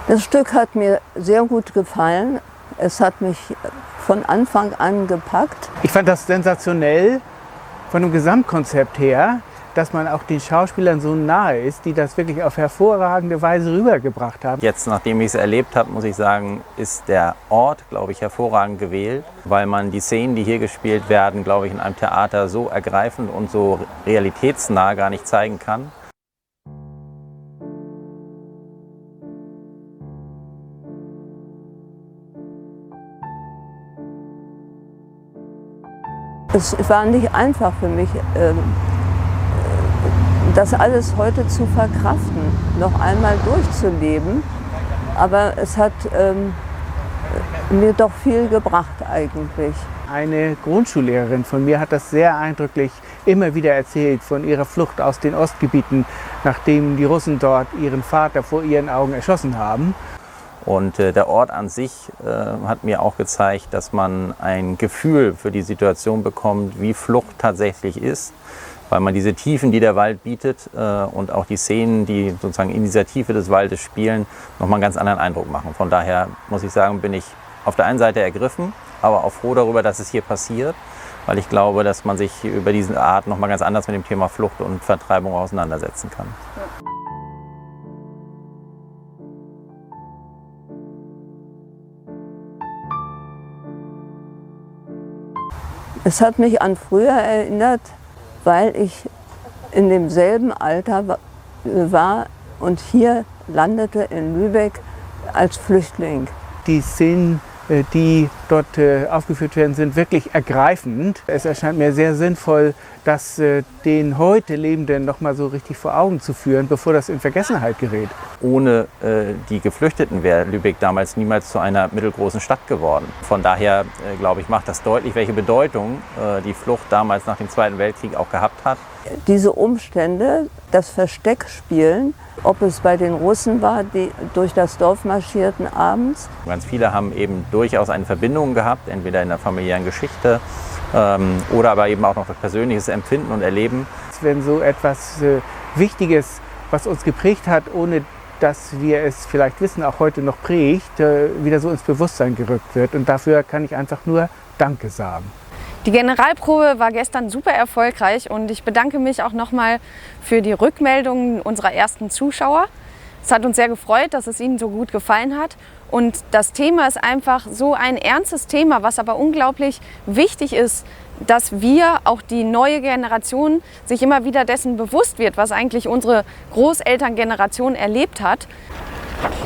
Das Stück hat mir sehr gut gefallen. Es hat mich von Anfang an gepackt. Ich fand das sensationell von dem Gesamtkonzept her, dass man auch den Schauspielern so nahe ist, die das wirklich auf hervorragende Weise rübergebracht haben. Jetzt, nachdem ich es erlebt habe, muss ich sagen, ist der Ort, glaube ich, hervorragend gewählt, weil man die Szenen, die hier gespielt werden, glaube ich, in einem Theater so ergreifend und so realitätsnah gar nicht zeigen kann. Es war nicht einfach für mich, das alles heute zu verkraften, noch einmal durchzuleben. Aber es hat mir doch viel gebracht eigentlich. Eine Grundschullehrerin von mir hat das sehr eindrücklich immer wieder erzählt von ihrer Flucht aus den Ostgebieten, nachdem die Russen dort ihren Vater vor ihren Augen erschossen haben. Und der Ort an sich hat mir auch gezeigt, dass man ein Gefühl für die Situation bekommt, wie Flucht tatsächlich ist, weil man diese Tiefen, die der Wald bietet und auch die Szenen, die sozusagen in dieser Tiefe des Waldes spielen, nochmal einen ganz anderen Eindruck machen. Von daher muss ich sagen, bin ich auf der einen Seite ergriffen, aber auch froh darüber, dass es hier passiert, weil ich glaube, dass man sich über diese Art nochmal ganz anders mit dem Thema Flucht und Vertreibung auseinandersetzen kann. Es hat mich an früher erinnert, weil ich in demselben Alter war und hier landete in Lübeck als Flüchtling. Die Szenen, die dort aufgeführt werden, sind wirklich ergreifend. Es erscheint mir sehr sinnvoll, das den heute Lebenden noch mal so richtig vor Augen zu führen, bevor das in Vergessenheit gerät. Ohne die Geflüchteten wäre Lübeck damals niemals zu einer mittelgroßen Stadt geworden. Von daher, glaube ich, macht das deutlich, welche Bedeutung die Flucht damals nach dem Zweiten Weltkrieg auch gehabt hat. Diese Umstände, das Versteckspielen, ob es bei den Russen war, die durch das Dorf marschierten abends. Ganz viele haben eben durchaus eine Verbindung gehabt, entweder in der familiären Geschichte oder aber eben auch noch das persönliches Empfinden und Erleben. Wenn so etwas Wichtiges, was uns geprägt hat, ohne dass wir es vielleicht wissen, auch heute noch prägt, wieder so ins Bewusstsein gerückt wird. Und dafür kann ich einfach nur Danke sagen. Die Generalprobe war gestern super erfolgreich und ich bedanke mich auch nochmal für die Rückmeldungen unserer ersten Zuschauer. Es hat uns sehr gefreut, dass es Ihnen so gut gefallen hat. Und das Thema ist einfach so ein ernstes Thema, was aber unglaublich wichtig ist, dass wir, auch die neue Generation, sich immer wieder dessen bewusst wird, was eigentlich unsere Großelterngeneration erlebt hat.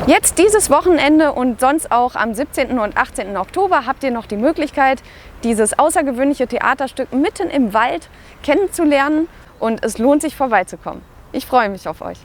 Jetzt dieses Wochenende und sonst auch am 17. und 18. Oktober habt ihr noch die Möglichkeit, dieses außergewöhnliche Theaterstück mitten im Wald kennenzulernen und es lohnt sich vorbeizukommen. Ich freue mich auf euch.